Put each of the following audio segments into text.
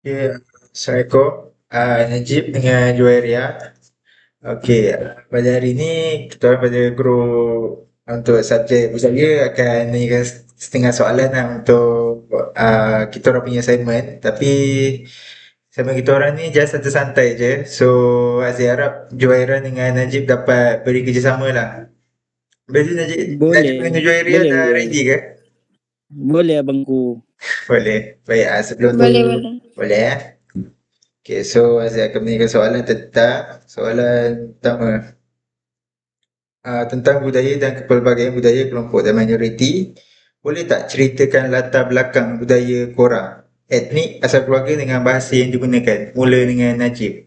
Okay, Assalamualaikum. Najib dengan Juwairia. Okey, pada hari ini kita orang pada group untuk subjek budaya akan nanyakan setengah soalan lah untuk kita orang punya assignment. Tapi assignment kita orang ni just santai-santai je. So, Aziz harap Juwaira dengan Najib dapat beri kerjasama lah. Berarti Najib Boleh, dengan Juwairia boleh, dah boleh. ready ke? Boleh abangku. Boleh. Baik, sebelum tu Boleh, boleh. boleh ya. Okay, so Aziz akan menanyakan soalan tentang soalan pertama. Tentang budaya dan kepelbagaian budaya kelompok dan minoriti. Boleh tak ceritakan latar belakang budaya korang? Etnik, asal keluarga dengan bahasa yang digunakan. Mula dengan Najib.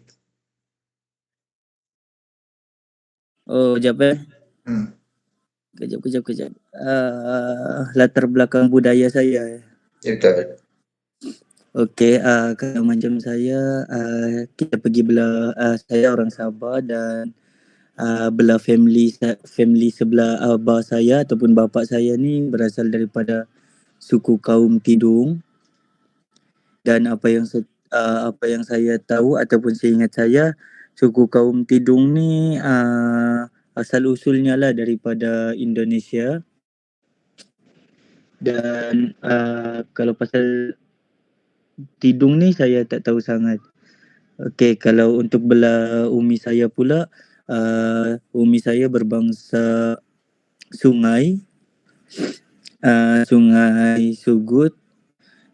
Oh, jap eh. Hmm. Kejap. Latar belakang budaya saya. Ya, betul. Okey, kalau macam saya, kita pergi belah, saya orang Sabah dan belah family sebelah abah saya ataupun bapa saya ni berasal daripada suku kaum Tidung. Dan apa yang saya tahu ataupun seingat saya, suku kaum Tidung ni asal usulnya lah daripada Indonesia. Dan kalau pasal Tidung ni saya tak tahu sangat. Okey, kalau untuk belah umi saya pula, umi saya berbangsa Sungai, Sungai Sugut.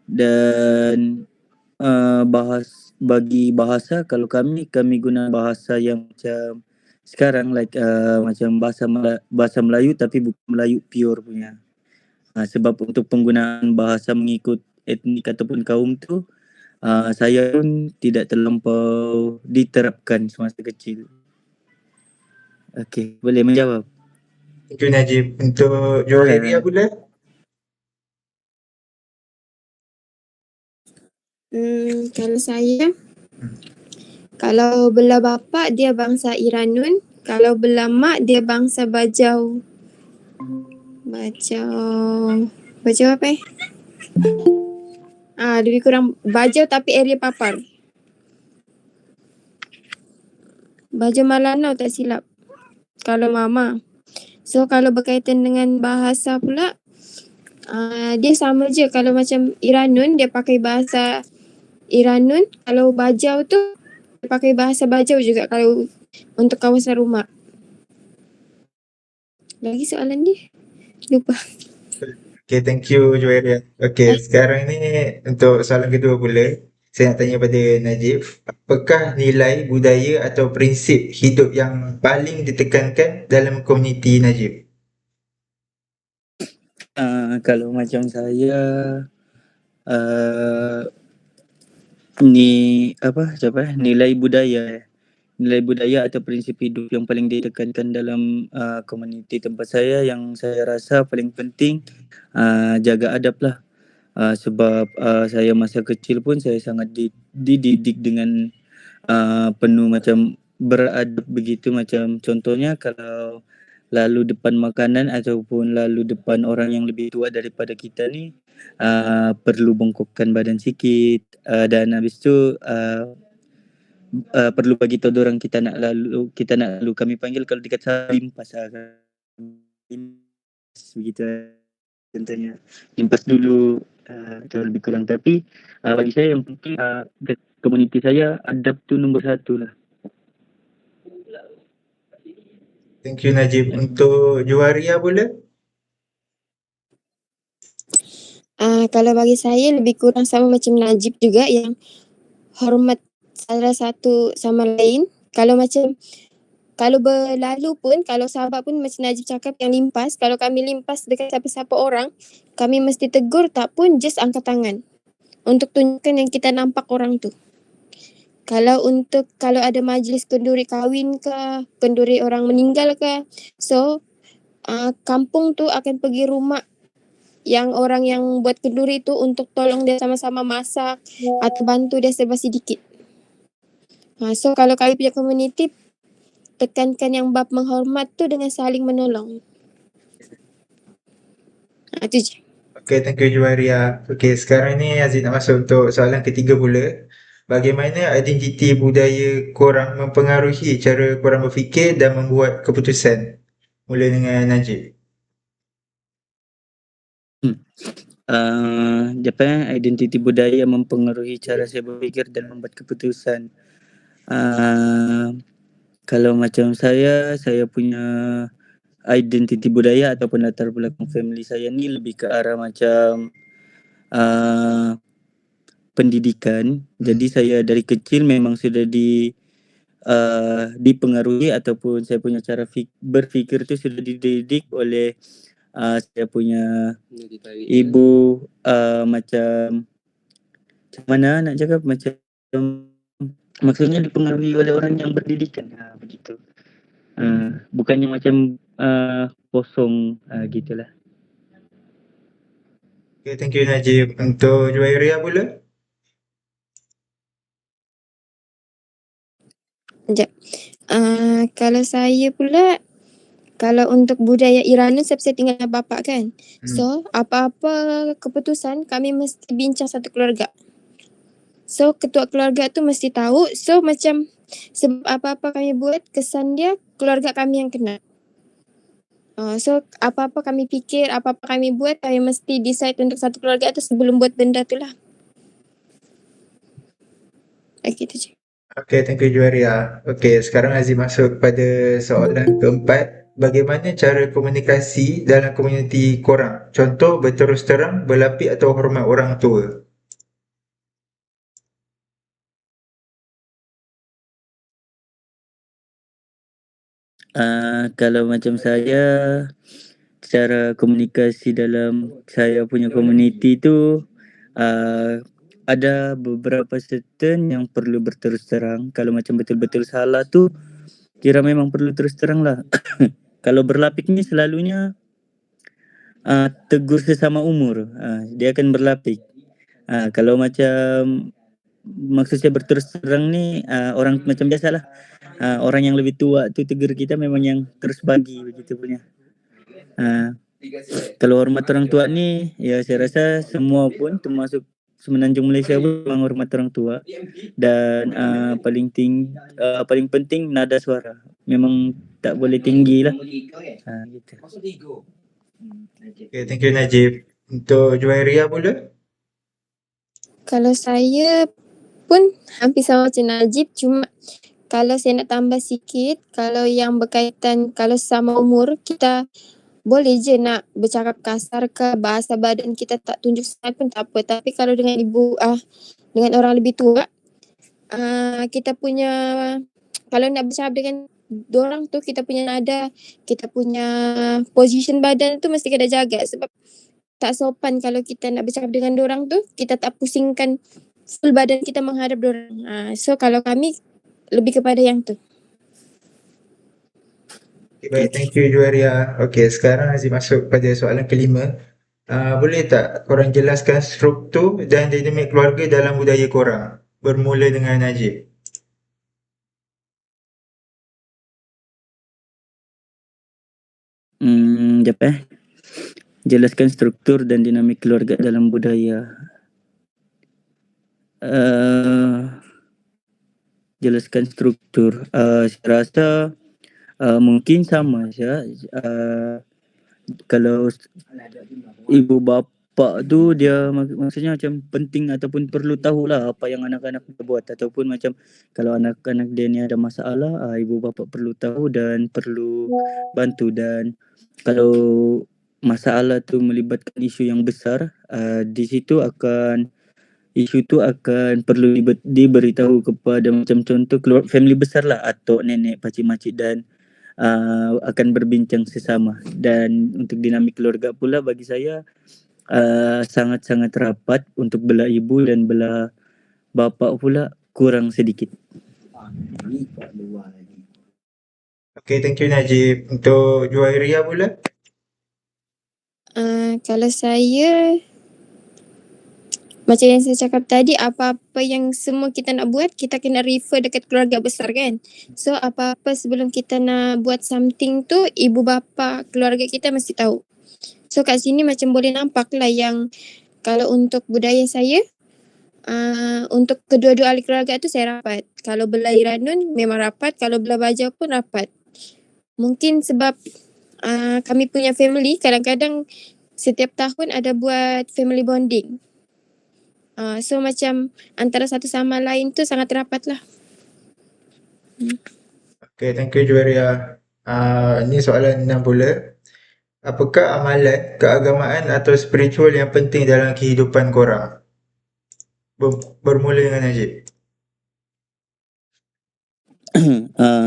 Dan bagi bahasa, kalau kami guna bahasa yang macam sekarang, like macam bahasa Melayu tapi bukan Melayu pure punya. Sebab untuk penggunaan bahasa mengikut etnik ataupun kaum tu, saya pun tidak terlampau diterapkan semasa kecil. Okey, boleh menjawab? Thank you Najib. Untuk Juwairia pula? Kalau saya, kalau belah bapa dia bangsa Iranun, kalau belah mak dia bangsa Bajau. Bajau apa eh? Lebih kurang Bajau tapi area Papar. Bajau Malanau tak silap. Kalau mama. So kalau berkaitan dengan bahasa pula, dia sama je. Kalau macam Iranun dia pakai bahasa Iranun, kalau Bajau tu dia pakai bahasa Bajau juga kalau untuk kawasan rumah. Lagi soalan dia? Lupa. Okay, thank you Juwairia. Okay, sekarang ni untuk soalan kedua pula. Saya nak tanya pada Najib. Apakah nilai budaya atau prinsip hidup yang paling ditekankan dalam komuniti Najib? Kalau macam saya, nilai budaya atau prinsip hidup yang paling ditekankan dalam komuniti tempat saya, yang saya rasa paling penting, jaga adab lah. Sebab saya masa kecil pun saya sangat dididik dengan penuh macam beradab begitu. Macam contohnya kalau lalu depan makanan ataupun lalu depan orang yang lebih tua daripada kita ni, perlu bongkokkan badan sikit, dan habis tu perlu bagi tahu orang kita nak lalu, kami panggil kalau dekat limpas, begitu contohnya. Limpas dulu, itu lebih kurang. Tapi bagi saya yang penting, komuniti saya adab tu nombor satu lah. Thank you Najib. Untuk Juwaria pula? Kalau bagi saya lebih kurang sama macam Najib juga, yang hormat salah satu sama lain. Kalau berlalu pun, kalau sahabat pun macam Najib cakap yang limpas, kalau kami limpas dekat siapa-siapa orang, kami mesti tegur, tak pun just angkat tangan untuk tunjukkan yang kita nampak orang tu. Kalau ada majlis kenduri kahwin ke, kenduri orang meninggal ke, so kampung tu akan pergi rumah yang orang yang buat kenduri tu untuk tolong dia sama-sama masak atau bantu dia serba sedikit. So kalau kami punya komuniti, tekankan yang bab menghormat tu dengan saling menolong. Itu je. Okay, thank you Juwaria. Okay, sekarang ni Aziz nak masuk untuk soalan ketiga pula. Bagaimana identiti budaya korang mempengaruhi cara korang berfikir dan membuat keputusan? Mula dengan Najib. Identiti budaya mempengaruhi cara saya berfikir dan membuat keputusan. Kalau macam saya punya identiti budaya ataupun latar belakang family saya ni lebih ke arah macam pendidikan. Jadi saya dari kecil memang sudah dipengaruhi ataupun saya punya cara berfikir tu sudah dididik oleh saya punya ibu, macam mana nak cakap, macam maksudnya dipengaruhi oleh orang yang berdidikan, begitu. Bukannya macam kosong, gitulah. Okay, thank you Najib. Untuk Juwairia pula? Kalau saya pula, kalau untuk budaya Iranus saya tinggal dengan bapa kan. So apa-apa keputusan kami mesti bincang satu keluarga. So ketua keluarga tu mesti tahu. So macam sebab apa-apa kami buat, kesan dia keluarga kami yang kena. So apa-apa kami fikir, apa-apa kami buat, kami mesti decide untuk satu keluarga tu sebelum buat benda tu lah. Gitu je. Okay, thank you Juwaria. Okay, sekarang Aziz masuk pada soalan keempat. Bagaimana cara komunikasi dalam komuniti korang? Contoh, berterus terang, berlapik atau hormat orang tua. Kalau macam saya, cara komunikasi dalam saya punya komuniti tu ada beberapa certain yang perlu berterus terang. Kalau macam betul-betul salah tu kira memang perlu terus terang lah. Kalau berlapik ni selalunya tegur sesama umur, dia akan berlapik. Kalau macam maksud saya berterus terang ni, orang macam biasalah, orang yang lebih tua tu tegur kita memang yang terus bagi begitu punya. Kalau hormat orang tua ni, ya saya rasa semua pun termasuk Semenanjung Malaysia pun memang hormat orang tua. Dan paling penting nada suara. Memang tak boleh tinggi lah. Gitu. Okay, thank you Najib. Untuk Juwairia pula? Kalau saya pun hampir sama macam Najib, cuma kalau saya nak tambah sikit, kalau yang berkaitan, kalau sama umur, kita boleh je nak bercakap kasar ke, bahasa badan kita tak tunjuk sangat pun tak apa. Tapi kalau dengan dengan orang lebih tua, kita punya, kalau nak bercakap dengan dorang tu, kita punya nada, kita punya position badan tu mesti kena jaga sebab tak sopan kalau kita nak bercakap dengan dorang tu, kita tak pusingkan full badan kita menghadap dorang. So kalau kami lebih kepada yang tu. Okay, baik, thank you Juwairia. Okay, sekarang Aziz masuk pada soalan kelima. Boleh tak korang jelaskan struktur dan dinamik keluarga dalam budaya korang? Bermula dengan Najib. Jelaskan struktur dan dinamik keluarga dalam budaya. Jelaskan struktur. Saya rasa mungkin sama saja. Kalau ibu bapa tu dia maksudnya macam penting ataupun perlu tahulah apa yang anak-anak buat, ataupun macam kalau anak-anak dia ni ada masalah, ibu bapa perlu tahu dan perlu bantu. Dan kalau masalah tu melibatkan isu yang besar, di situ isu tu akan perlu diberitahu kepada macam contoh family besar lah, atuk, nenek, pakcik-makcik, dan akan berbincang sesama. Dan untuk dinamik keluarga pula bagi saya sangat-sangat rapat. Untuk belah ibu dan belah bapa pula kurang sedikit. Okay, thank you Najib. Untuk Juwairia pula? Kalau saya, macam yang saya cakap tadi, apa-apa yang semua kita nak buat, kita kena refer dekat keluarga besar kan. So apa-apa sebelum kita nak buat something tu, ibu bapa keluarga kita mesti tahu. So kat sini macam boleh nampak lah yang kalau untuk budaya saya, untuk kedua-dua ahli keluarga tu saya rapat. Kalau belah Iranun memang rapat, kalau belah Baja pun rapat. Mungkin sebab kami punya family kadang-kadang setiap tahun ada buat family bonding. So macam antara satu sama lain tu sangat rapat lah. Okay, thank you Juwaria. Ni soalan 6 pula. Apakah amalan, keagamaan atau spiritual yang penting dalam kehidupan korang? Bermula dengan Najib.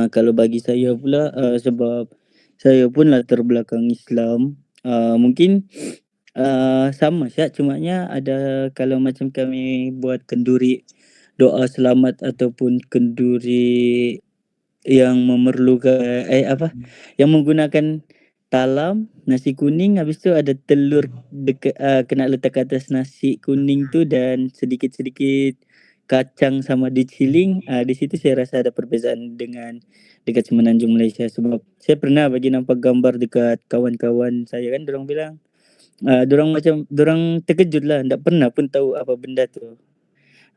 Kalau bagi saya pula sebab saya pun latar belakang Islam, mungkin sama Syak, cumanya ada kalau macam kami buat kenduri doa selamat ataupun kenduri yang memerlukan yang menggunakan talam, nasi kuning, habis tu ada telur kena letak ke atas nasi kuning tu dan sedikit-sedikit kacang sama diciling. Di situ saya rasa ada perbezaan dengan dekat Semenanjung Malaysia, sebab saya pernah bagi nampak gambar dekat kawan-kawan saya kan, dorang bilang dorang terkejut lah, tak pernah pun tahu apa benda tu.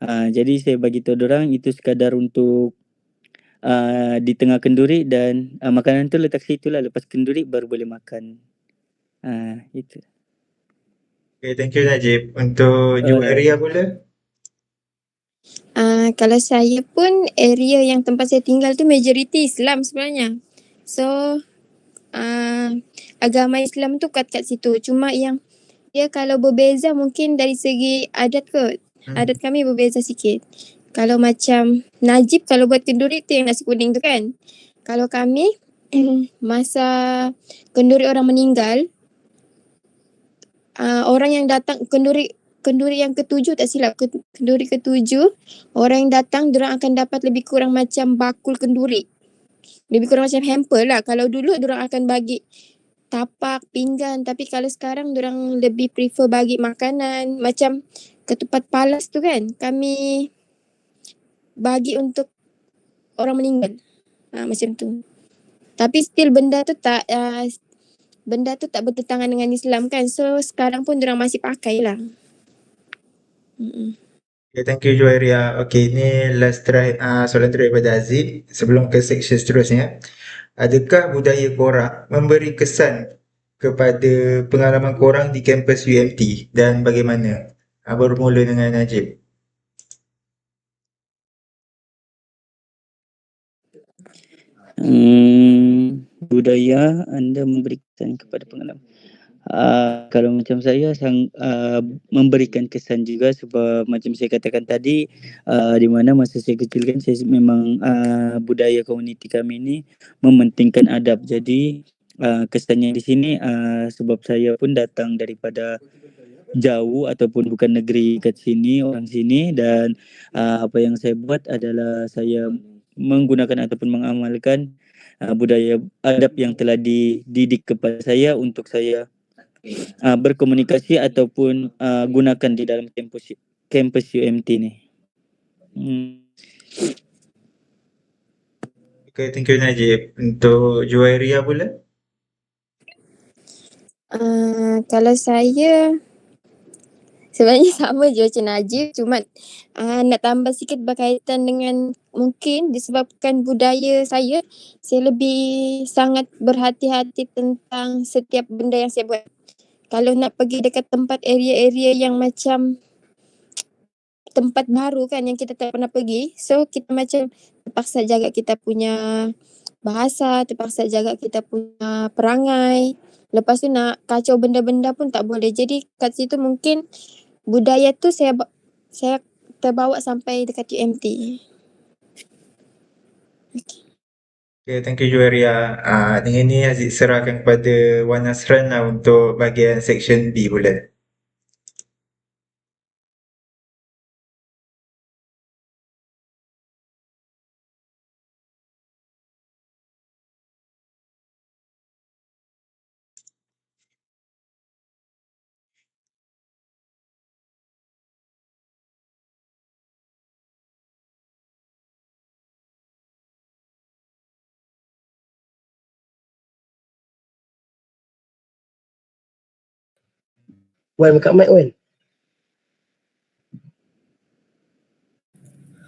Jadi saya bagi tahu dorang itu sekadar untuk di tengah kenduri dan makanan tu letak situ lah, lepas kenduri baru boleh makan. Itu. Okay, thank you Najib. Untuk Juwaria pula. Kalau saya pun area yang tempat saya tinggal tu majoriti Islam sebenarnya. So agama Islam tu kat situ. Cuma yang dia kalau berbeza mungkin dari segi adat kot. Adat kami berbeza sikit. Kalau macam Najib kalau buat kenduri tu yang nasi kuning tu kan. Kalau kami masa kenduri orang meninggal, orang yang datang kenduri yang ketujuh tak silap, kenduri ketujuh, orang yang datang diorang akan dapat lebih kurang macam bakul kenduri. Lebih kurang macam hamper lah. Kalau dulu diorang akan bagi tapak, pinggan, tapi kalau sekarang diorang lebih prefer bagi makanan macam ketupat palas tu kan. Kami bagi untuk orang meninggal. Macam tu. Tapi still benda tu tak bertentangan dengan Islam kan. So sekarang pun diorang masih pakai lah. Okay, thank you Juwaria. Okay, ini last try soalan terakhir daripada Aziz sebelum ke section seterusnya. Adakah budaya korang memberi kesan kepada pengalaman korang di kampus UMT dan bagaimana? Bermula dengan Najib. Budaya anda memberikan kepada pengalaman. Kalau macam saya memberikan kesan juga, sebab macam saya katakan tadi, di mana masa saya kecil kan saya memang budaya komuniti kami ni mementingkan adab. Jadi kesannya di sini sebab saya pun datang daripada jauh ataupun bukan negeri kat sini, orang sini, dan apa yang saya buat adalah saya menggunakan ataupun mengamalkan budaya adab yang telah dididik kepada saya untuk saya berkomunikasi ataupun gunakan di dalam kampus UMT ni. Okay, thank you Najib. Untuk Juwairia pula? Kalau saya sebenarnya sama je macam Najib, cuma nak tambah sikit berkaitan dengan mungkin disebabkan budaya saya lebih sangat berhati-hati tentang setiap benda yang saya buat. Kalau nak pergi dekat tempat area-area yang macam tempat baru kan yang kita tak pernah pergi, so kita macam terpaksa jaga kita punya bahasa, terpaksa jaga kita punya perangai. Lepas tu nak kacau benda-benda pun tak boleh. Jadi kat situ mungkin budaya tu saya terbawa sampai dekat UMT. Okay, thank you Juwairia. Dengan ni Aziz serahkan kepada Wan Nasran lah untuk bahagian section B pula. Wan, buka mic Wan.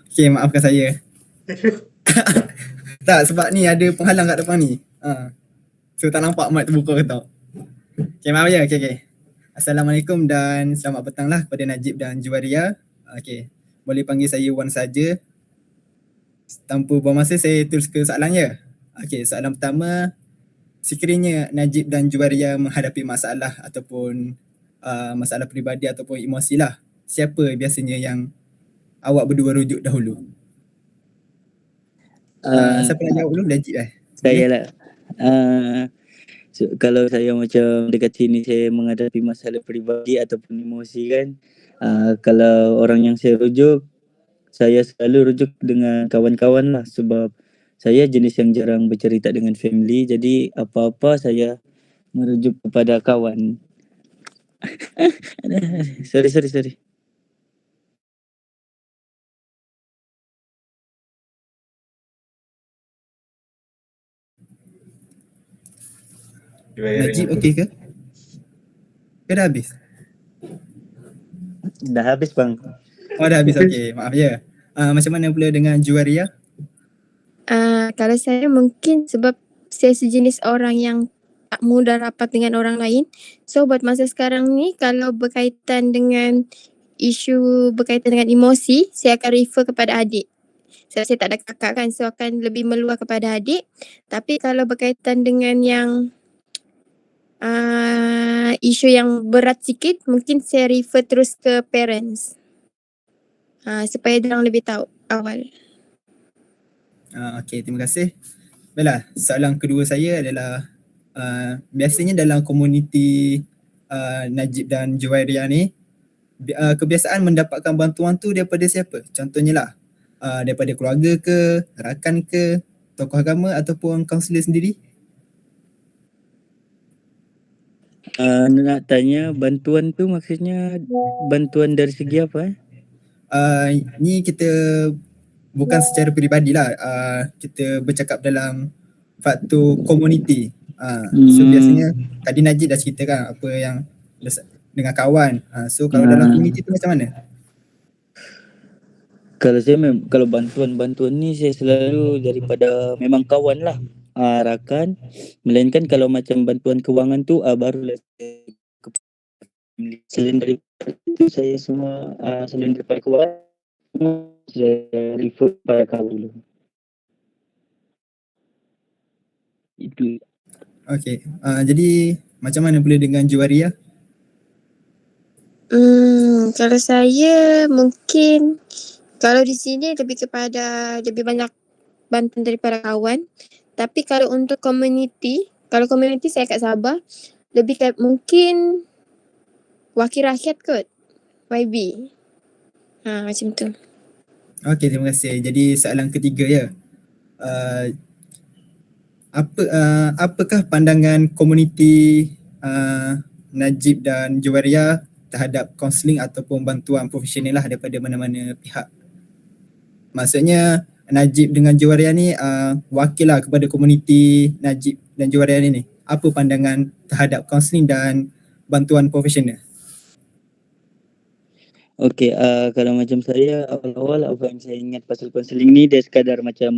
Okay, maafkan saya. Tak, sebab ni ada penghalang kat depan ni. So tak nampak mic terbuka ke tak. Okay, maaf ya. Okay. Assalamualaikum dan selamat petang lah kepada Najib dan Juwaria. Okay, boleh panggil saya Wan saja. Tanpa buang masa, saya terus ke soalan ya. Okay, soalan pertama. Sekiranya Najib dan Juwaria menghadapi masalah ataupun masalah peribadi ataupun emosi lah, siapa biasanya yang awak berdua rujuk dahulu? Siapa nak jawab dulu? Najib Saya lah. Kalau saya macam dekat sini saya menghadapi masalah peribadi ataupun emosi kan, kalau orang yang saya rujuk, saya selalu rujuk dengan kawan-kawan lah, sebab saya jenis yang jarang bercerita dengan family, jadi apa-apa saya merujuk kepada kawan. Sorry. Najib okey ke? Ke dah habis? Dah habis bang. Oh dah habis, okey. Maaf ya. Macam mana pula dengan Juwaria? Kalau saya mungkin sebab saya sejenis orang yang tak mudah rapat dengan orang lain. So buat masa sekarang ni kalau berkaitan dengan isu berkaitan dengan emosi, saya akan refer kepada adik. Sebab saya tak ada kakak kan, so akan lebih meluah kepada adik. Tapi kalau berkaitan dengan yang isu yang berat sikit, mungkin saya refer terus ke parents. Supaya diorang lebih tahu awal. Okey, terima kasih. Baiklah, soalan kedua saya adalah biasanya dalam komuniti Najib dan Juwairia ni, kebiasaan mendapatkan bantuan tu daripada siapa? Contohnya lah, daripada keluarga ke, rakan ke, tokoh agama ataupun kaunselor sendiri? Nak tanya bantuan tu maksudnya bantuan dari segi apa? Ni kita bukan secara peribadi lah, kita bercakap dalam faktor komuniti. So biasanya tadi Najib dah ceritakan apa yang dengan kawan. So kalau dalam komuniti tu macam mana? Kalau saya kalau bantuan ni saya selalu daripada memang kawan lah, rakan. Melainkan kalau macam bantuan kewangan tu barulah selain daripada itu saya semua selain daripada kawan saya refer pada kawan dulu. Itu. Okey. Jadi macam mana pula dengan Juwaria? Kalau saya mungkin kalau di sini lebih kepada lebih banyak bantuan daripada kawan. Tapi kalau untuk komuniti, kalau komuniti saya kat Sabah lebih mungkin wakil rakyat kot, YB. Macam tu. Okey, terima kasih. Jadi soalan ketiga ya. Apakah pandangan komuniti Najib dan Juwaria terhadap kaunseling ataupun bantuan profesional lah daripada mana-mana pihak? Maksudnya Najib dengan Juwaria ni wakil lah kepada komuniti Najib dan Juwaria ni. Apa pandangan terhadap kaunseling dan bantuan profesional? Okey, kalau macam saya awal-awal apa yang saya ingat pasal konseling ni dia sekadar macam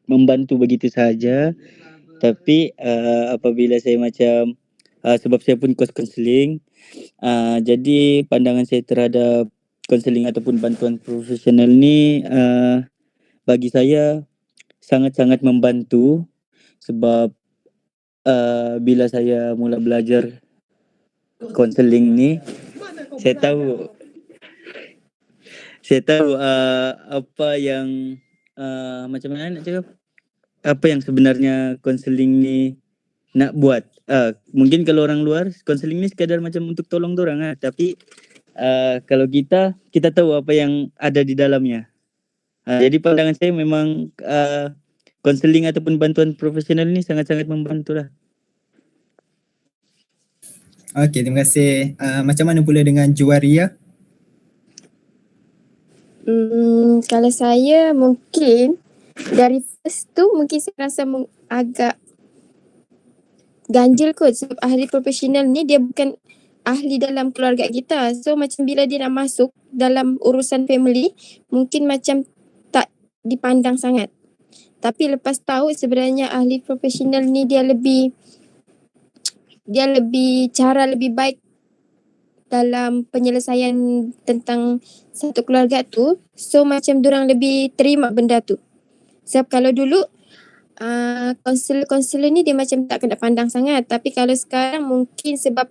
membantu begitu saja. Tapi apabila saya macam sebab saya pun kos konseling, jadi pandangan saya terhadap konseling ataupun bantuan profesional ni bagi saya sangat-sangat membantu, sebab bila saya mula belajar konseling ni saya tahu apa yang macam mana nak cakap, apa yang sebenarnya konseling ni nak buat. Mungkin kalau orang luar konseling ni sekadar macam untuk tolong dorang tapi kalau kita tahu apa yang ada di dalamnya. Jadi pandangan saya memang konseling ataupun bantuan profesional ni sangat-sangat membantu lah. Okey, terima kasih. Macam mana pula dengan Juwaria? Kalau saya mungkin dari first tu mungkin saya rasa agak ganjil kot, sebab ahli profesional ni dia bukan ahli dalam keluarga kita. So macam bila dia nak masuk dalam urusan family, mungkin macam tak dipandang sangat. Tapi lepas tahu sebenarnya ahli profesional ni dia lebih cara lebih baik dalam penyelesaian tentang satu keluarga tu. So macam diorang lebih terima benda tu. Sebab kalau dulu kaunselor ni dia macam tak kena pandang sangat. Tapi kalau sekarang mungkin sebab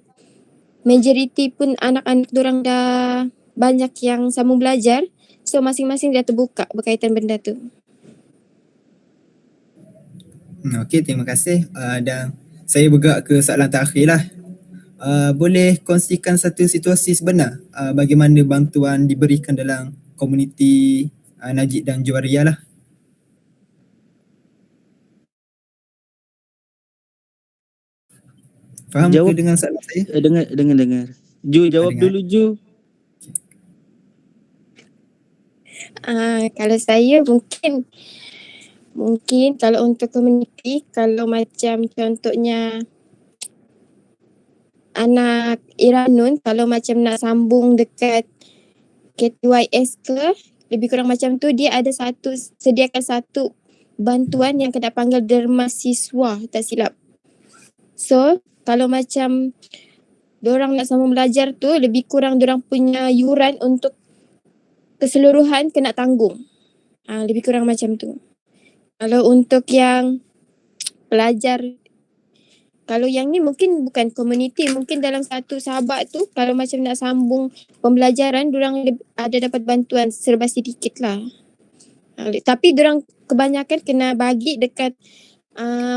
majoriti pun anak-anak diorang dah banyak yang sambung belajar. So masing-masing dah terbuka berkaitan benda tu. Okey, terima kasih. Dan saya bergerak ke soalan terakhir lah. Boleh kongsikan satu situasi sebenar bagaimana bantuan diberikan dalam komuniti Najib dan Juwaria lah. Faham Jawab. ke dengan soalan saya? Dengar. Ju, jawab Dengar. dulu Ju. Kalau saya mungkin kalau untuk komuniti, kalau macam contohnya anak Iranun, kalau macam nak sambung dekat KTYS ke, lebih kurang macam tu, dia ada sediakan satu bantuan yang kena panggil derma siswa, tak silap. So, kalau macam diorang nak sambung belajar tu, lebih kurang diorang punya yuran untuk keseluruhan kena tanggung. Lebih kurang macam tu. Kalau untuk yang pelajar, kalau yang ni mungkin bukan komuniti, mungkin dalam satu sahabat tu, kalau macam nak sambung pembelajaran, diorang ada dapat bantuan serba sedikit lah. Tapi diorang kebanyakan kena bagi dekat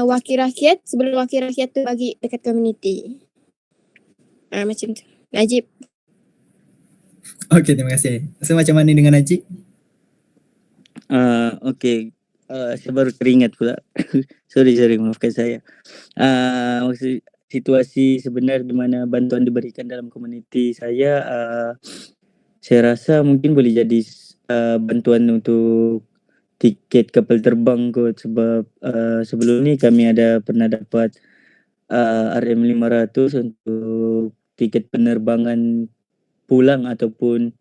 wakil rakyat, sebelum wakil rakyat tu bagi dekat komuniti. Macam tu. Najib. Okey, terima kasih. So macam mana dengan Najib? Okey. Saya baru teringat pula. sorry, maafkan saya. Maksud situasi sebenar di mana bantuan diberikan dalam komuniti saya, saya rasa mungkin boleh jadi bantuan untuk tiket kapal terbang kot, sebab sebelum ni kami ada pernah dapat RM500 untuk tiket penerbangan pulang ataupun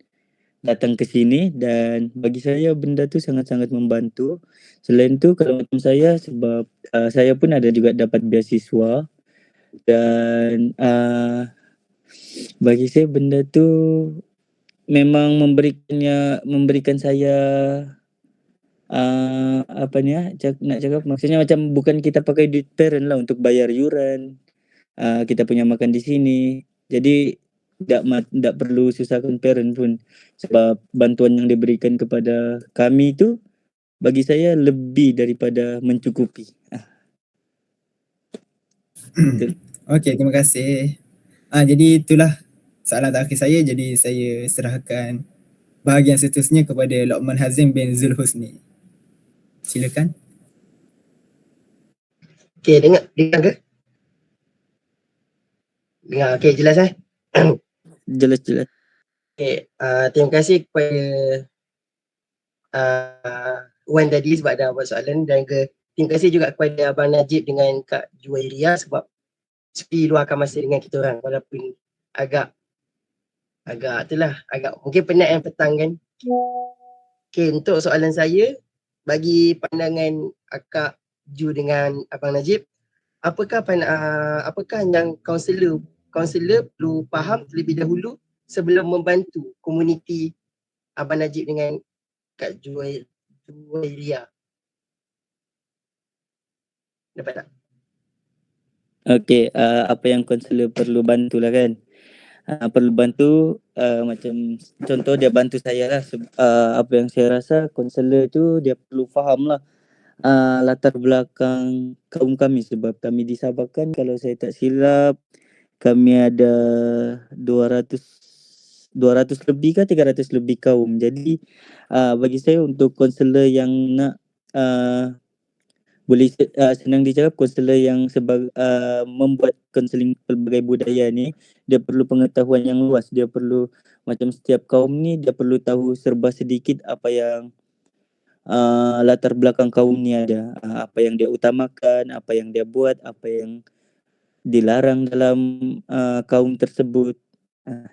datang ke sini, dan bagi saya benda tu sangat-sangat membantu. Selain tu kalau macam saya, sebab saya pun ada juga dapat beasiswa, dan bagi saya benda tu memang memberikan saya nak cakap maksudnya macam bukan kita pakai duit parent lah untuk bayar yuran, kita punya makan di sini, jadi tak perlu susahkan parent pun, sebab bantuan yang diberikan kepada kami tu bagi saya lebih daripada mencukupi. Okey, terima kasih. Jadi itulah soalan terakhir saya. Jadi saya serahkan bahagian seterusnya kepada Luqman Hazim bin Zulhusni. Silakan. Okey, dengar ke? Dengar, okey, jelas Jelas. Okey, terima kasih kepada Wan tadi sebab dah buat soalan, dan terima kasih juga kepada Abang Najib dengan Kak Juwairia sebab sepi luarkan masa dengan kita orang, walaupun agak mungkin penat yang petang kan. Okey, untuk soalan saya, bagi pandangan Akak Ju dengan Abang Najib, apakah yang kaunselor perlu faham terlebih dahulu sebelum membantu komuniti Abang Najib dengan Kak Juwairia? Dapat tak? Okey, apa yang kaunselor perlu bantulah kan? Perlu bantu macam contoh dia bantu saya lah. Apa yang saya rasa kaunselor tu dia perlu faham lah latar belakang kaum kami, sebab kami di Sabah kan, kalau saya tak silap kami ada 200 lebih ke 300 lebih kaum. Jadi bagi saya untuk kaunselor yang nak boleh senang dicakap, kaunselor yang membuat kaunseling pelbagai budaya ni, dia perlu pengetahuan yang luas. Dia perlu macam setiap kaum ni dia perlu tahu serba sedikit apa yang latar belakang kaum ni ada, apa yang dia utamakan, apa yang dia buat, apa yang dilarang dalam kaum tersebut.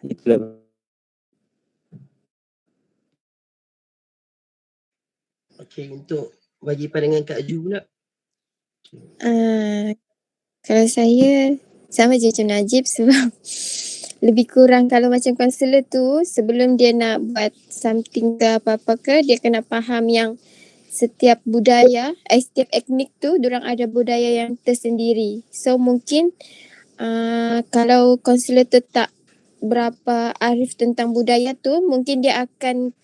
Itulah. Okey, untuk bagi pandangan Kak Ju pula. Kalau saya sama je macam Najib sebab lebih kurang kalau macam kaunselor tu sebelum dia nak buat something ke apa-apa ke, dia kena faham yang setiap budaya, setiap etnik tu diorang ada budaya yang tersendiri. So mungkin kalau kaunselor tu tak berapa arif tentang budaya tu, mungkin dia akan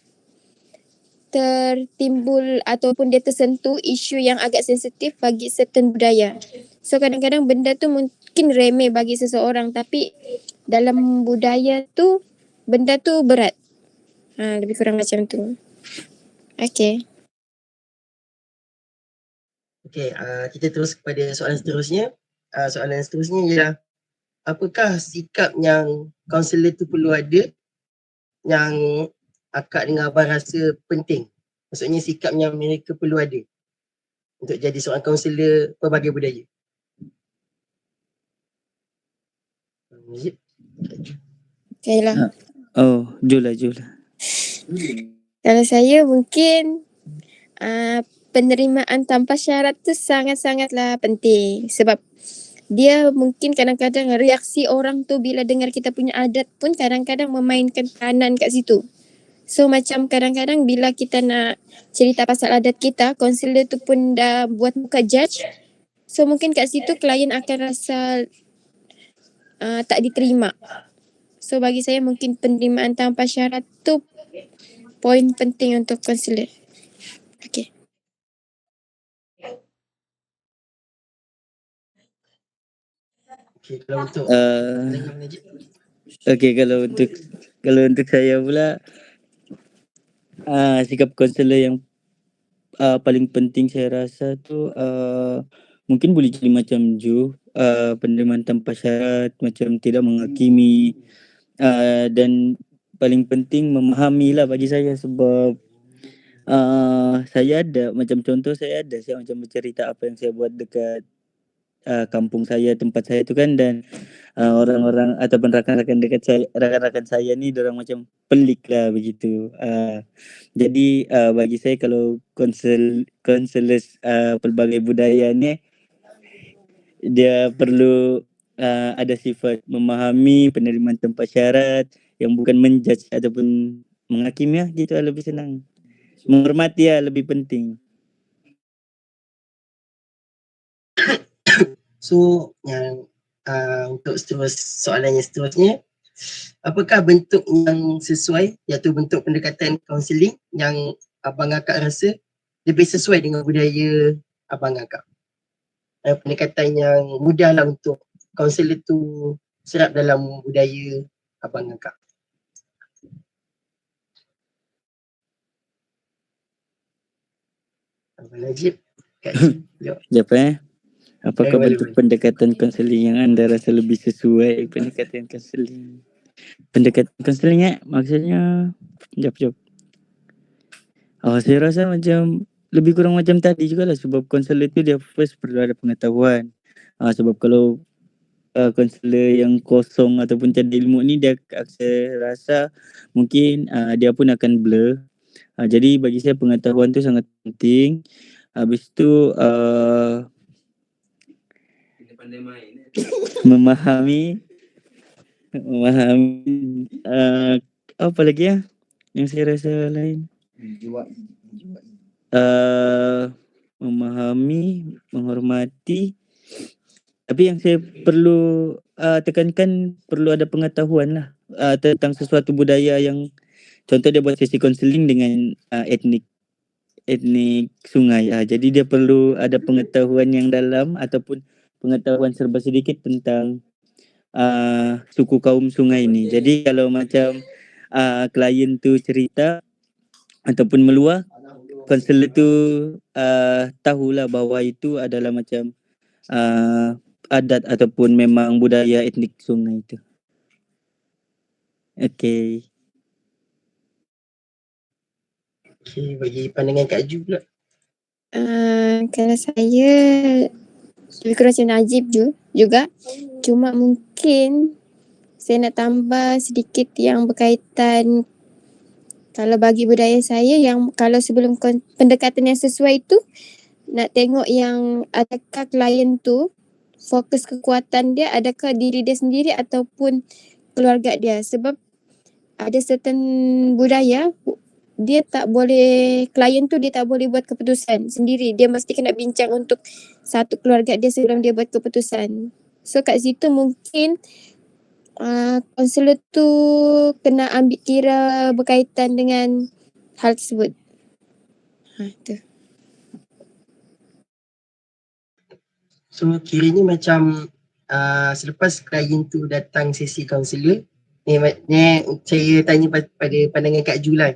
tertimbul ataupun dia tersentuh isu yang agak sensitif bagi certain budaya. So kadang-kadang benda tu mungkin remeh bagi seseorang tapi dalam budaya tu benda tu berat. Lebih kurang macam tu. Okay. Okey, kita terus kepada soalan seterusnya. Soalan seterusnya ialah apakah sikap yang kaunselor tu perlu ada yang akak dengan abang rasa penting? Maksudnya sikap yang mereka perlu ada untuk jadi seorang kaunselor pelbagai budaya. Najib? Okay lah. Jul lah. Kalau saya mungkin penerimaan tanpa syarat tu sangat-sangatlah penting sebab dia mungkin kadang-kadang reaksi orang tu bila dengar kita punya adat pun kadang-kadang memainkan peranan kat situ. So macam kadang-kadang bila kita nak cerita pasal adat kita, kaunselor tu pun dah buat muka judge. So mungkin kat situ klien akan rasa tak diterima. So bagi saya mungkin penerimaan tanpa syarat tu poin penting untuk kaunselor. Okay. Okey, kalau untuk pandangan Najib. Okey, kalau untuk saya pula sikap kaunselor yang paling penting saya rasa tu mungkin boleh jadi macam Ju, penerimaan tanpa syarat, macam tidak menghakimi, dan paling penting memahami lah bagi saya sebab saya ada macam contoh saya macam bercerita apa yang saya buat dekat kampung saya, tempat saya tu kan, dan orang-orang ataupun rakan-rakan saya ni dorang macam pelik lah begitu. Jadi bagi saya kalau konselor pelbagai budaya ni dia perlu ada sifat memahami, penerimaan tanpa syarat yang bukan menjudge ataupun menghakimi lah, gitu lah, lebih senang. Menghormati lah lebih penting. So yang untuk soalan yang seterusnya, apakah bentuk yang sesuai iaitu bentuk pendekatan kaunseling yang abang akak rasa lebih sesuai dengan budaya abang akak? Pendekatan yang mudah lah untuk kaunselor tu serap dalam budaya abang akak. Abang Najib, Kak Ju, jawab. Sekejap apakah Boleh, bentuk boleh. pendekatan kaunseling yang anda rasa lebih sesuai pendekatan kaunseling? Pendekatan kaunseling maksudnya sekejap. Saya rasa macam lebih kurang macam tadi jugalah sebab kaunselor tu dia first perlu ada pengetahuan. Sebab kalau kaunselor yang kosong ataupun tiada ilmu ni saya rasa mungkin dia pun akan blur. Jadi bagi saya pengetahuan tu sangat penting. Habis tu memahami apa lagi yang saya rasa lain, memahami, menghormati, tapi yang saya perlu tekankan perlu ada pengetahuan lah tentang sesuatu budaya yang contoh dia buat sesi konseling dengan etnik sungai, jadi dia perlu ada pengetahuan yang dalam ataupun pengetahuan serba sedikit tentang suku kaum sungai ni. Jadi kalau macam klien tu cerita ataupun meluah, konselor tu tahulah bahawa itu adalah macam adat ataupun memang budaya etnik sungai itu. Okay. Okay, bagi pandangan Kak Ju pula. Kalau saya lebih kurang macam Najib juga. Cuma mungkin saya nak tambah sedikit yang berkaitan kalau bagi budaya saya yang kalau sebelum pendekatan yang sesuai tu nak tengok yang adakah klien tu fokus kekuatan dia adakah diri dia sendiri ataupun keluarga dia, sebab ada certain budaya dia tak boleh, klien tu dia tak boleh buat keputusan sendiri, dia mesti kena bincang untuk satu keluarga dia sebelum dia buat keputusan. So kat situ mungkin konselor tu kena ambil kira berkaitan dengan hal tersebut. Itu. So kiranya macam selepas klien tu datang sesi kaunselor, ni saya tanya pada pandangan Kak Ju lah.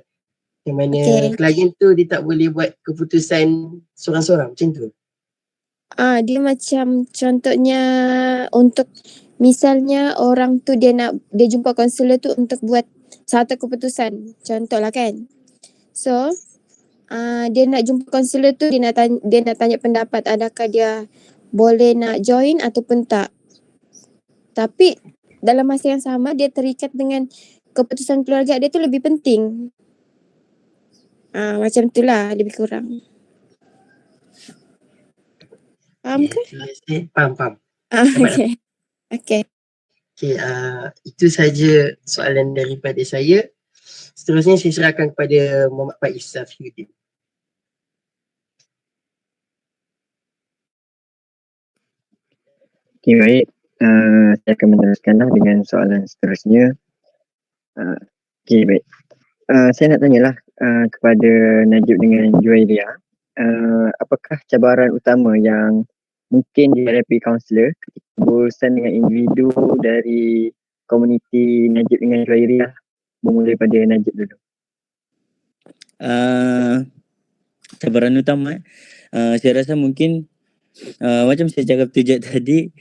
Yang mana klien tu dia tak boleh buat keputusan seorang-seorang macam tu. Dia macam contohnya untuk misalnya orang tu dia jumpa konselor tu untuk buat satu keputusan. Contohlah kan. So dia nak jumpa konselor tu dia nak tanya pendapat adakah dia boleh nak join ataupun tak. Tapi dalam masa yang sama dia terikat dengan keputusan keluarga dia tu lebih penting. Macam itulah lebih kurang. Faham ke? Faham. Okay. Okay, itu saja soalan daripada saya. Seterusnya saya serahkan kepada Muhammad Faiz Safiuddin. Okay, baik. Saya akan meneruskanlah dengan soalan seterusnya. Okay, baik. Saya nak tanyalah kepada Najib dengan Juwairia, apakah cabaran utama yang mungkin dihadapi kaunselor ketika berurusan dengan individu dari komuniti Najib dengan Juwairia? Bermula pada Najib dulu. Cabaran utama saya rasa mungkin macam saya cakap tadi,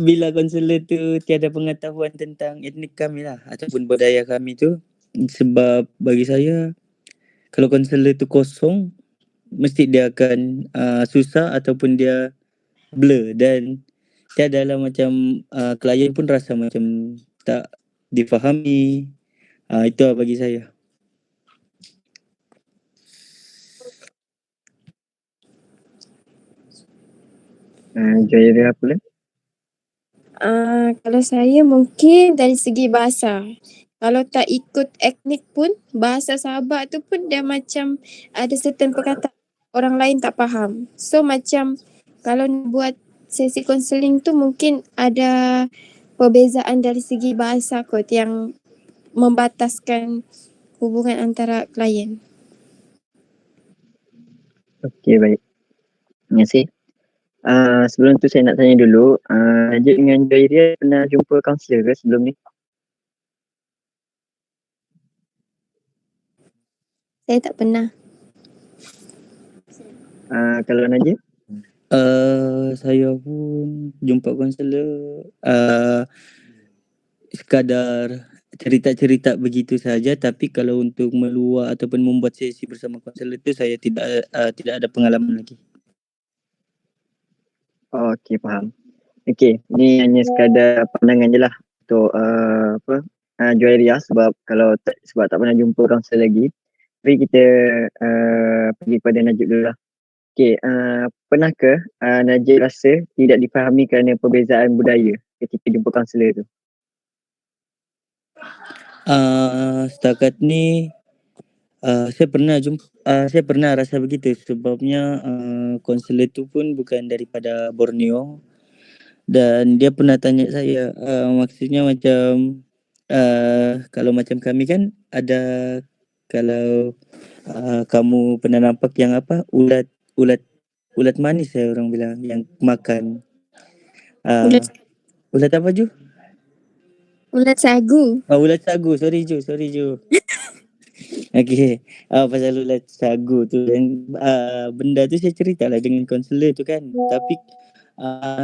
bila konselor tu tiada pengetahuan tentang etnik kami lah ataupun budaya kami tu, sebab bagi saya kalau konselor tu kosong mesti dia akan susah ataupun dia blur dan tiada lah macam klien pun rasa macam tak difahami. Itu lah bagi saya. Juwairia pula? Kalau saya mungkin dari segi bahasa. Kalau tak ikut etnik pun, bahasa Sabah tu pun dia macam ada certain perkataan orang lain tak faham. So macam kalau buat sesi konseling tu mungkin ada perbezaan dari segi bahasa kot yang membataskan hubungan antara klien. Okey, baik. Terima kasih. Sebelum tu saya nak tanya dulu, Najib dengan Juwairia pernah jumpa kaunselor ke sebelum ni? Saya tak pernah. Kalau Najib? Saya pun jumpa kaunselor sekadar cerita-cerita begitu saja, tapi kalau untuk meluah ataupun membuat sesi bersama kaunselor itu saya tidak ada pengalaman lagi. Okey, faham. Okey, ni hanya sekadar pandangan je lah untuk Juwairia sebab sebab tak pernah jumpa kaunselor lagi. Tapi kita pergi pada Najib dulu lah. Okey, pernahkah Najib rasa tidak difahami kerana perbezaan budaya ketika jumpa kaunselor tu? Setakat ni saya pernah rasa begitu sebabnya konselor tu pun bukan daripada Borneo dan dia pernah tanya saya maksudnya macam kalau macam kami kan ada, kalau kamu pernah nampak yang apa ulat manis ya orang bilang yang makan ulat apa Ju? Ulat sagu. Ulat sagu. Sorry Ju. Okey. Pasal ulat sagu tu dan benda tu saya ceritalah dengan konselor tu kan. Tapi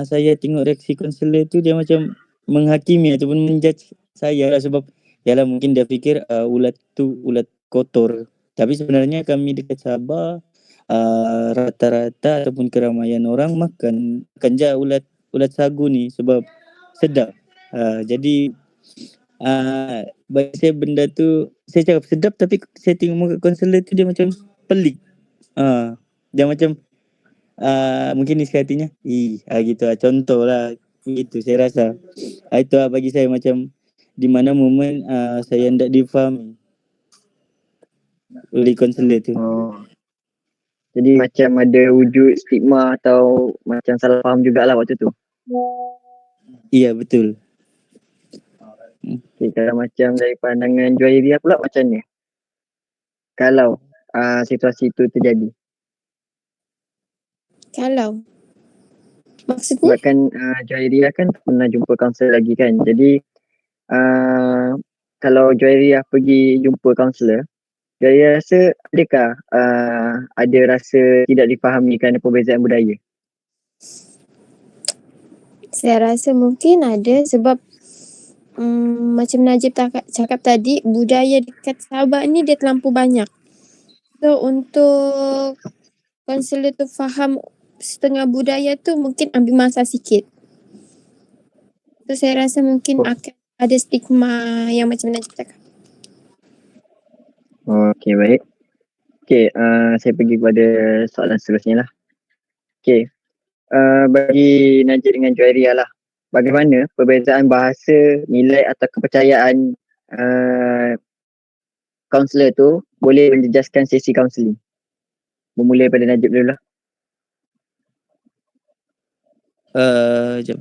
saya tengok reaksi konselor tu dia macam menghakimi ataupun menjudge saya lah sebab yalah mungkin dia fikir ulat tu ulat kotor. Tapi sebenarnya kami dekat Sabah rata-rata ataupun keramaian orang makan je ulat sagu ni sebab sedap. Jadi Bagi saya benda tu, saya cakap sedap, tapi saya tengok muka kaunselor tu dia macam pelik. Dia macam mungkin isi hatinya, gitu lah, contoh lah. Gitu saya rasa. Itu lah bagi saya macam di mana momen saya hendak difahami oleh kaunselor tu. Oh. Jadi macam ada wujud stigma atau macam salah faham jugalah waktu tu. Iya, betul. Okay, kalau macam dari pandangan Juwairia pula macam ni. Kalau situasi itu terjadi. Kalau maksudnya Sebabkan Juwairia kan pernah jumpa kaunselor lagi kan. Jadi kalau Juwairia pergi jumpa kaunselor, Juwairia rasa adakah ada rasa tidak difahami kerana perbezaan budaya? saya rasa mungkin ada sebab macam Najib cakap tadi, budaya dekat Sabah ni dia terlampau banyak. So untuk kaunselor tu faham setengah budaya tu mungkin ambil masa sikit. So saya rasa mungkin akan ada stigma yang macam Najib cakap. Okey, baik. Okey, saya pergi kepada soalan seterusnya lah. Okey, bagi Najib dengan Juwairia lah. Bagaimana perbezaan bahasa, nilai atau kepercayaan kaunselor tu boleh menjejaskan sesi kaunseling? Bermula daripada Najib dulu lah. Sekejap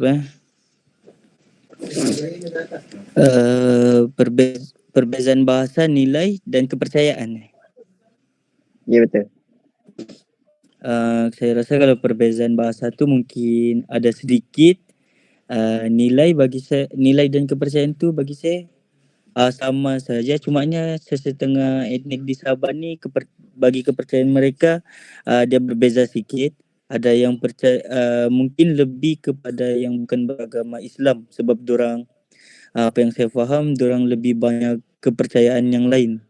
perbezaan bahasa, nilai dan kepercayaan. Ya, betul. Saya rasa kalau perbezaan bahasa tu mungkin ada sedikit. Nilai dan kepercayaan tu bagi saya sama saja, cumanya sesetengah etnik di Sabah ni bagi kepercayaan mereka dia berbeza sikit. Ada yang percaya mungkin lebih kepada yang bukan beragama Islam, sebab dorang apa yang saya faham, dorang lebih banyak kepercayaan yang lain.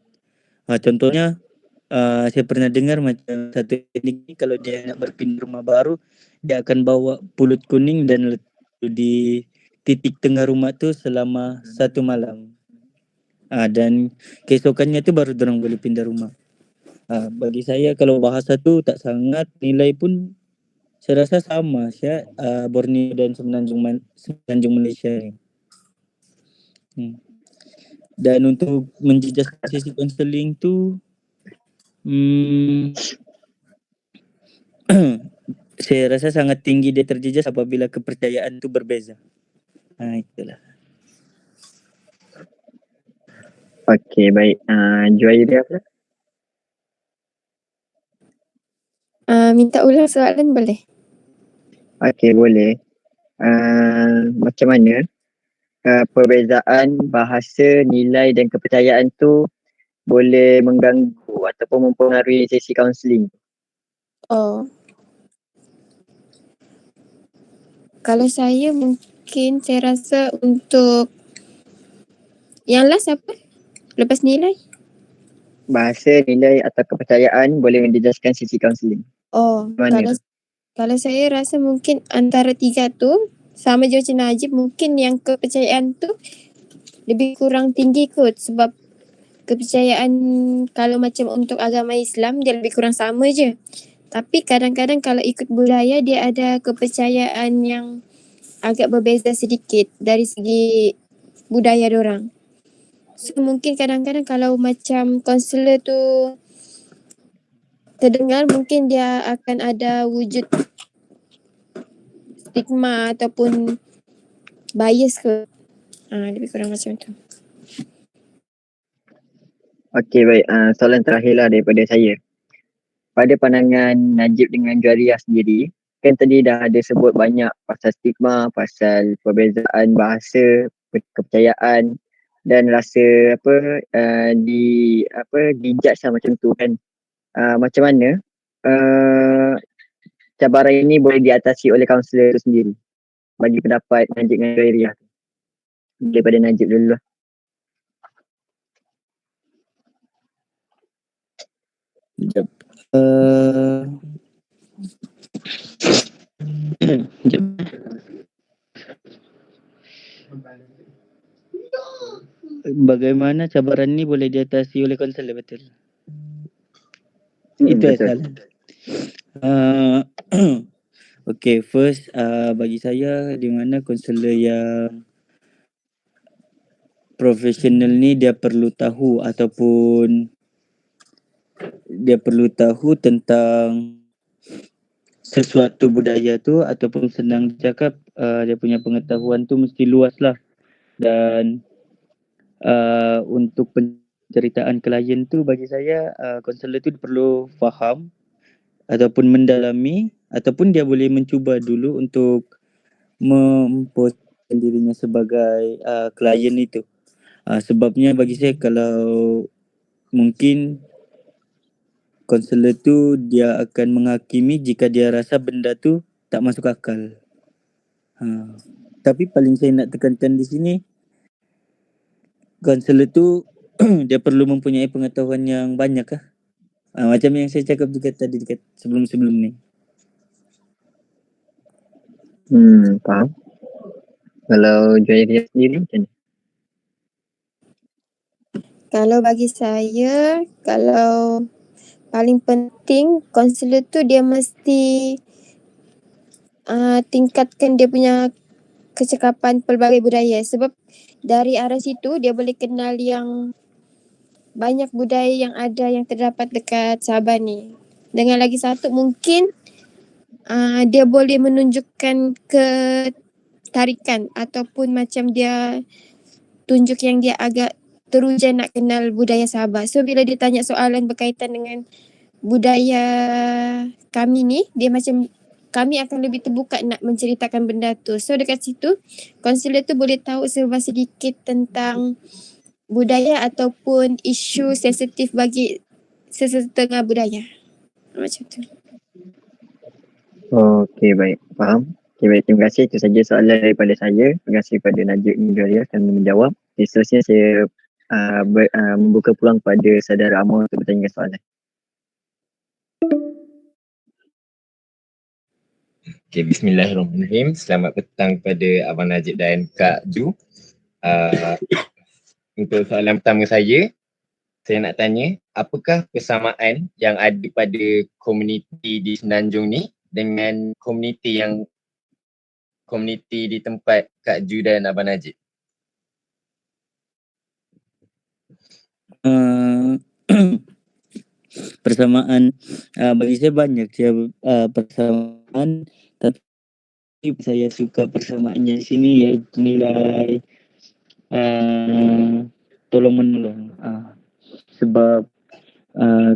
Contohnya saya pernah dengar macam satu etnik ni kalau dia nak berpindah rumah baru, dia akan bawa pulut kuning dan letak di titik tengah rumah tu selama 1 malam. Dan keesokannya tu baru dorang boleh pindah rumah. Bagi saya kalau bahasa tu tak sangat, nilai pun saya rasa sama saya Borneo dan Semenanjung Malaysia ni. Dan untuk menjejaskan sesi konseling tu saya rasa sangat tinggi dia terjejas apabila kepercayaan tu berbeza. Itulah. Okey, baik. Juwairia pula? Minta ulang soalan boleh? Okey, boleh. Macam mana perbezaan bahasa, nilai dan kepercayaan tu boleh mengganggu ataupun mempengaruhi sesi kaunseling? Kalau saya mungkin saya rasa untuk yang last apa? Lepas nilai? Bahasa, nilai atau kepercayaan boleh menjejaskan sesi kaunseling. Mana? Kalau saya rasa mungkin antara 3 tu sama je macam Najib, mungkin yang kepercayaan tu lebih kurang tinggi kot sebab kepercayaan kalau macam untuk agama Islam dia lebih kurang sama je. Tapi kadang-kadang kalau ikut budaya dia ada kepercayaan yang agak berbeza sedikit dari segi budaya diorang. So mungkin kadang-kadang kalau macam kaunselor tu terdengar mungkin dia akan ada wujud stigma ataupun bias ke. Lebih kurang macam tu. Okey, baik. Soalan terakhir lah daripada saya. Pada pandangan Najib dengan Juwairia sendiri, kan tadi dah ada sebut banyak pasal stigma, pasal perbezaan bahasa, kepercayaan dan rasa dijudge lah macam tu kan. Macam mana cabaran ini boleh diatasi oleh kaunselor itu sendiri? Bagi pendapat Najib dengan Juwairia. Daripada Najib dulu lah. Sekejap. bagaimana cabaran ni boleh diatasi oleh konselor, betul? Itu Betul. soalan. Okay, first bagi saya di mana konselor yang profesional ni dia perlu tahu ataupun dia perlu tahu tentang sesuatu budaya tu, ataupun senang cakap dia punya pengetahuan tu mesti luas lah. Dan untuk penceritaan klien tu bagi saya konselor tu perlu faham ataupun mendalami, ataupun dia boleh mencuba dulu untuk memposisikan dirinya sebagai klien itu. Sebabnya bagi saya kalau mungkin konselor tu dia akan menghakimi jika dia rasa benda tu tak masuk akal. Tapi paling saya nak tekankan di sini, konselor tu dia perlu mempunyai pengetahuan yang banyak lah. Macam yang saya cakap juga tadi dekat sebelum-sebelum ni. Faham. Kalau Juwairia sendiri macam mana? Kalau bagi saya, kalau paling penting konselor tu dia mesti tingkatkan dia punya kecakapan pelbagai budaya, sebab dari arah situ dia boleh kenal yang banyak budaya yang ada yang terdapat dekat Sabah ni. Dengan lagi satu mungkin dia boleh menunjukkan ketarikan ataupun macam dia tunjuk yang dia agak teruja nak kenal budaya Sabah. So bila dia tanya soalan berkaitan dengan budaya kami ni, dia macam kami akan lebih terbuka nak menceritakan benda tu. So dekat situ konselor tu boleh tahu serba sedikit tentang budaya ataupun isu sensitif bagi sesetengah budaya. Macam tu. Okey, baik. Faham. Okey, baik. Terima kasih. Itu saja soalan daripada saya. Terima kasih kepada Najib dan Juwairia kerana menjawab. Seterusnya saya membuka peluang kepada saudara Amor untuk bertanya soalan. Okay, bismillahirrahmanirrahim. Selamat petang kepada Abang Najib dan Kak Ju. Untuk soalan pertama saya nak tanya, apakah persamaan yang ada pada komuniti di Semenanjung ni dengan komuniti di tempat Kak Ju dan Abang Najib? Persamaan bagi saya banyak persamaan, tapi saya suka persamaannya di sini iaitu nilai tolong menolong. Sebab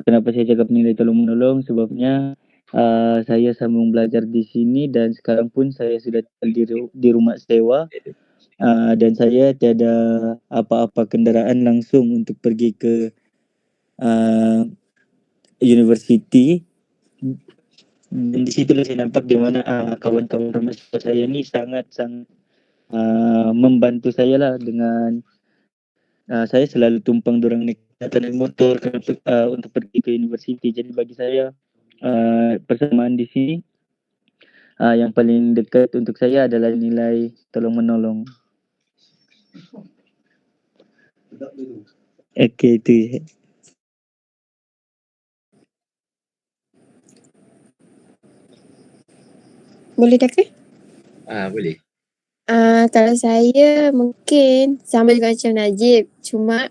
kenapa saya cakap nilai tolong menolong, sebabnya saya sambung belajar di sini dan sekarang pun saya sudah tinggal di rumah sewa, dan saya tiada apa-apa kenderaan langsung untuk pergi ke universiti. Dan di situlah saya nampak di mana kawan-kawan rumah saya ni sangat-sangat membantu saya lah dengan saya selalu tumpang dorang naik motor untuk pergi ke universiti. Jadi bagi saya persamaan di sini yang paling dekat untuk saya adalah nilai tolong menolong. Okey, itu je. Boleh dah ke? Boleh. Kalau saya mungkin sama juga macam Najib, cuma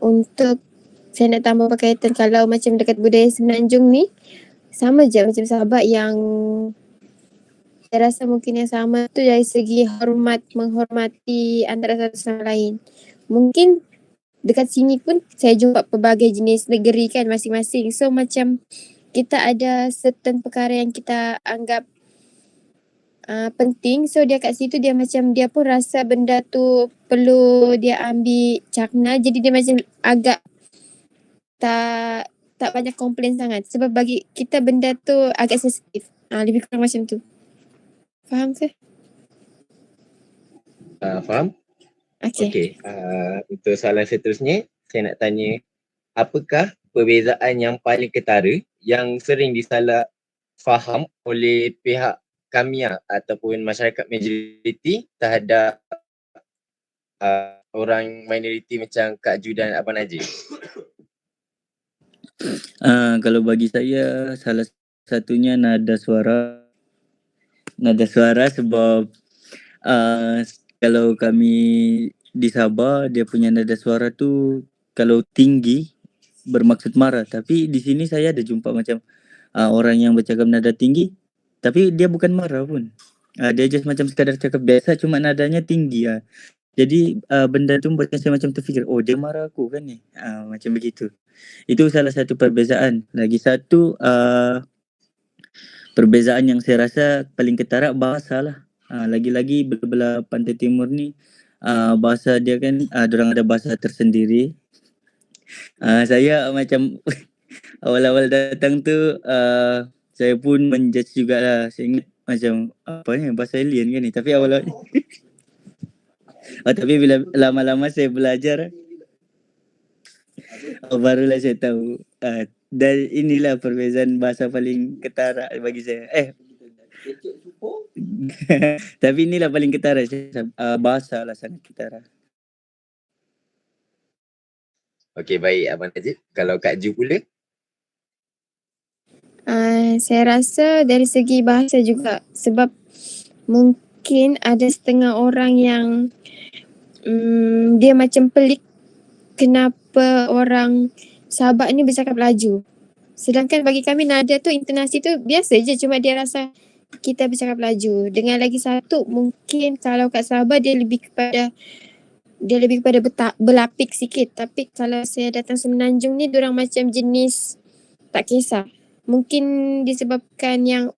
untuk saya nak tambah berkaitan kalau macam dekat budaya Semenanjung ni sama je macam sahabat yang saya rasa mungkin yang sama tu dari segi menghormati antara satu sama lain. Mungkin dekat sini pun saya jumpa pelbagai jenis negeri kan masing-masing. So macam kita ada certain perkara yang kita anggap penting. So dia kat situ dia macam dia pun rasa benda tu perlu dia ambil cakna. Jadi dia macam agak tak banyak komplain sangat. Sebab bagi kita benda tu agak sensitif. Lebih kurang macam tu. Faham ke? Faham? Okey. Untuk soalan seterusnya, saya nak tanya, apakah perbezaan yang paling ketara yang sering disalah faham oleh pihak kami ataupun masyarakat majoriti terhadap orang minoriti macam Kak Ju dan Abang Najib? Kalau bagi saya salah satunya nada suara sebab kalau kami di Sabah dia punya nada suara tu kalau tinggi bermaksud marah, tapi di sini saya ada jumpa macam orang yang bercakap nada tinggi tapi dia bukan marah pun. Dia just macam sekadar cakap biasa cuma nadanya tinggi. Jadi benda tu buatkan saya macam terfikir, oh dia marah aku kan ni. Macam begitu. Itu salah satu perbezaan. Lagi satu perbezaan yang saya rasa paling ketara bahasa lah. Lagi-lagi belah Pantai Timur ni bahasa dia kan dorang ada bahasa tersendiri. Saya macam awal-awal datang tu saya pun menjudge jugalah. Saya ingat macam apa ni bahasa alien kan ni. Tapi awal-awal tapi bila lama-lama saya belajar barulah saya tahu dan inilah perbezaan bahasa paling ketara bagi saya. Tapi inilah paling ketara bahasa lah sangat ketara. Okey, baik Abang Najib. Kalau Kak Ju pula? Saya rasa dari segi bahasa juga sebab mungkin ada setengah orang yang dia macam pelik kenapa orang Sabah ni bercakap laju. Sedangkan bagi kami nada tu intonasi tu biasa je cuma dia rasa kita bercakap laju. Dengan lagi satu mungkin kalau kat Sabah dia lebih kepada berlapik sikit. Tapi kalau saya datang Semenanjung ni diorang macam jenis tak kisah. Mungkin disebabkan yang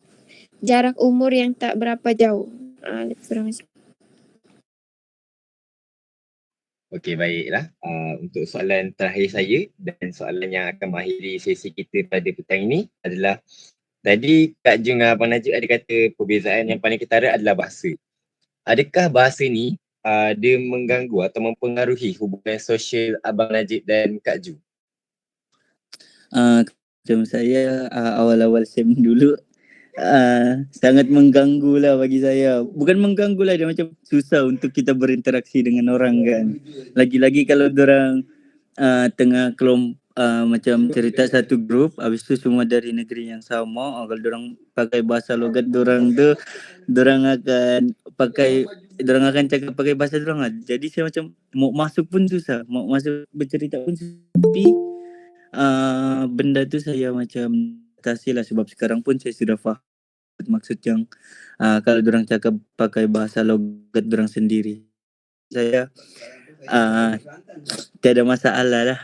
jarak umur yang tak berapa jauh. Lebih kurang macam. Okey, baiklah. Untuk soalan terakhir saya dan soalan yang akan mengakhiri sesi kita pada petang ini adalah tadi Kak Ju dengan Abang Najib ada kata perbezaan yang paling ketara adalah bahasa. Adakah bahasa ni dia mengganggu atau mempengaruhi hubungan sosial Abang Najib dan Kak Ju? Macam saya awal-awal SEM dulu sangat mengganggu lah bagi saya. Bukan mengganggu lah, dia macam susah untuk kita berinteraksi dengan orang kan. Lagi-lagi kalau dorang tengah macam cerita satu grup, habis tu semua dari negeri yang sama. Kalau dorang pakai bahasa logat dorang tu, dorang akan cakap pakai bahasa dorang lah. Jadi saya macam mau masuk pun susah, mau masuk bercerita pun susah. Tapi benda tu saya macam atasi lah sebab sekarang pun saya sudah faham maksud yang kalau dorang cakap pakai bahasa logat dorang sendiri. Saya tiada masalah lah.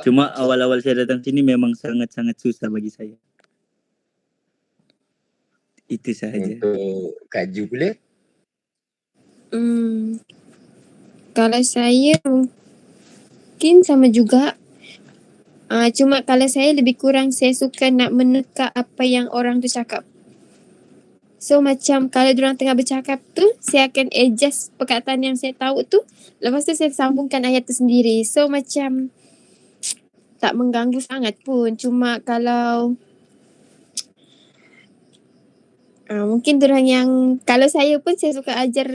Cuma awal-awal saya datang sini memang sangat-sangat susah bagi saya. Itu sahaja. Untuk Kak Ju pula? Kalau saya mungkin sama juga. Cuma kalau saya lebih kurang saya suka nak meneka apa yang orang tu cakap. So macam kalau diorang tengah bercakap tu, saya akan adjust perkataan yang saya tahu tu. Lepas tu saya sambungkan ayat tu sendiri. So macam tak mengganggu sangat pun. Cuma kalau mungkin diorang yang, kalau saya pun saya suka ajar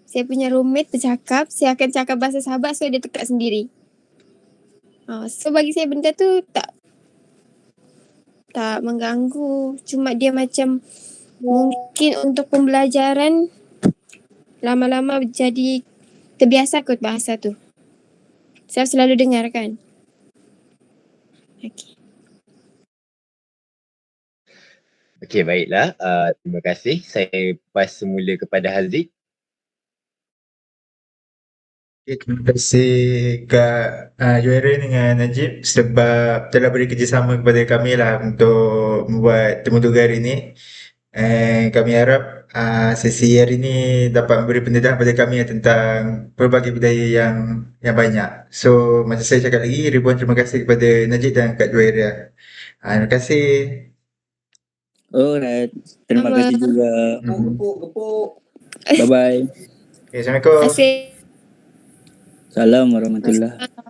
saya punya roommate bercakap, saya akan cakap bahasa Sabah so dia tekak sendiri. So bagi saya benda tu tak mengganggu. Cuma dia macam mungkin untuk pembelajaran lama-lama jadi terbiasa kot bahasa tu. Saya selalu dengar kan. Okey, baiklah. Terima kasih. Saya pass semula kepada Haziq. Okay, terima kasih Kak Juara dengan Najib sebab telah beri kerjasama kepada kami lah untuk membuat temu tugas hari ini. Kami harap sesi hari ini dapat memberi pendedahan kepada kami tentang pelbagai budaya yang banyak. So, macam saya cakap lagi, ribuan terima kasih kepada Najib dan Kak Juara. Terima kasih. Alright. Terima kasih juga. Gepuk. Bye-bye. Okay, Assalamualaikum. Terima kasih. Salam warahmatullahi.